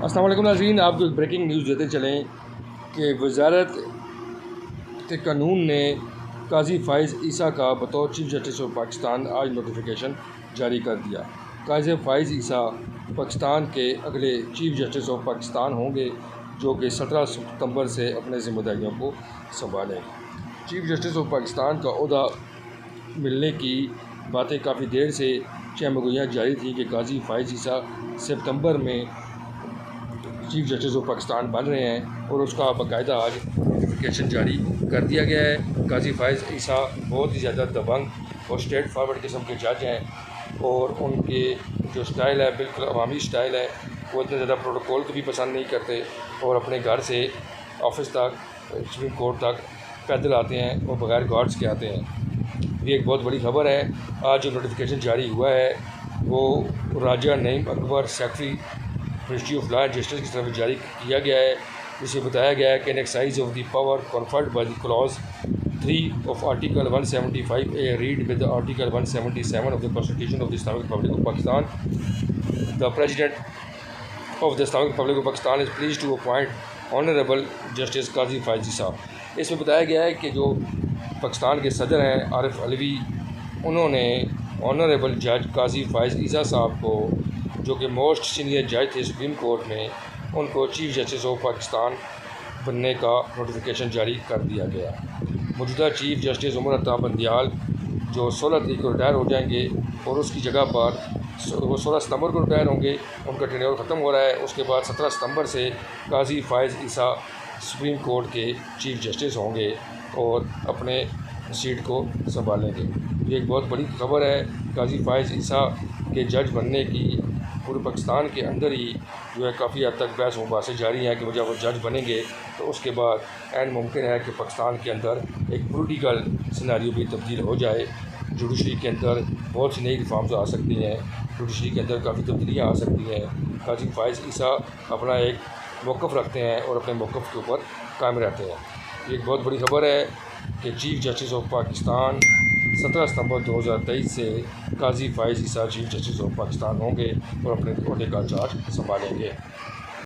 السلام علیکم ناظرین، آپ کو ایک بریکنگ نیوز دیتے چلیں کہ وزارت قانون نے قاضی فائز عیسیٰ کا بطور چیف جسٹس آف پاکستان آج نوٹیفیکیشن جاری کر دیا۔ قاضی فائز عیسیٰ پاکستان کے اگلے چیف جسٹس آف پاکستان ہوں گے، جو کہ 17 ستمبر سے اپنے ذمہ داریوں کو سنبھالیں۔ چیف جسٹس آف پاکستان کا عہدہ ملنے کی باتیں کافی دیر سے چہمگوئیاں جاری تھیں کہ قاضی فائز عیسیٰ ستمبر میں چیف جسٹس آف پاکستان بن رہے ہیں، اور اس کا باقاعدہ آج نوٹیفیکیشن جاری کر دیا گیا ہے۔ قاضی فائز عیسیٰ بہت ہی زیادہ دبنگ اور اسٹریٹ فارورڈ قسم کے جج ہیں، اور ان کے جو سٹائل ہے بالکل عوامی سٹائل ہے۔ وہ اتنے زیادہ پروٹوکول کو بھی پسند نہیں کرتے، اور اپنے گھر سے آفس تک سپریم کورٹ تک پیدل آتے ہیں اور بغیر گارڈز کے آتے ہیں۔ یہ ایک بہت بڑی خبر ہے۔ آج جو نوٹیفیکیشن جاری ہوا ہے وہ Raja Naeem Akbar secretary ministry of law and justice کی طرف جاری کیا گیا ہے، جسے بتایا گیا ہے کہ in exercise of the power conferred by the clause 3 of article 175A read with article 177 of the constitution of the Islamic republic of Pakistan, the president of the Islamic republic of Pakistan is pleased to appoint honourable justice Qazi Faez عیسیٰ۔ اس میں بتایا گیا ہے کہ جو پاکستان کے صدر ہیں عارف علوی، انہوں نے آنریبل جج قاضی فائز عیسیٰ صاحب کو، جو کہ موسٹ سینئر جج تھے سپریم کورٹ میں، ان کو چیف جسٹس آف پاکستان بننے کا نوٹیفیکیشن جاری کر دیا گیا۔ موجودہ چیف جسٹس عمر عطا بندیال جو 16 تاریخ کو ریٹائر ہو جائیں گے، اور اس کی جگہ پر وہ 16 ستمبر کو ریٹائر ہوں گے، ان کا ٹینیور ختم ہو رہا ہے۔ اس کے بعد 17 ستمبر سے قاضی فائز عیسیٰ سپریم کورٹ کے چیف جسٹس ہوں گے اور اپنے سیٹ کو سنبھالیں گے۔ یہ ایک بہت بڑی خبر ہے۔ قاضی فائز عیسیٰ کے جج بننے کی پورے پاکستان کے اندر ہی جو ہے کافی حد تک بحث و مباحثے جاری ہیں کہ جب وہ جج بنیں گے تو اس کے بعد عین ممکن ہے کہ پاکستان کے اندر ایک پولیٹیکل سیناریو بھی تبدیل ہو جائے۔ جوڈیشری کے اندر بہت سی نئی ریفارمز آ سکتی ہیں، جوڈیشری کے اندر کافی تبدیلیاں آ سکتی ہیں۔ قاضی فائز عیسیٰ اپنا ایک موقف رکھتے ہیں اور اپنے موقف کے اوپر قائم رہتے ہیں۔ یہ ایک بہت بڑی خبر ہے کہ چیف جسٹس آف پاکستان 17 ستمبر 2023 سے قاضی فائز عیسیٰ چیف جسٹس آف پاکستان ہوں گے اور اپنے عہدے کا چارج سنبھالیں گے۔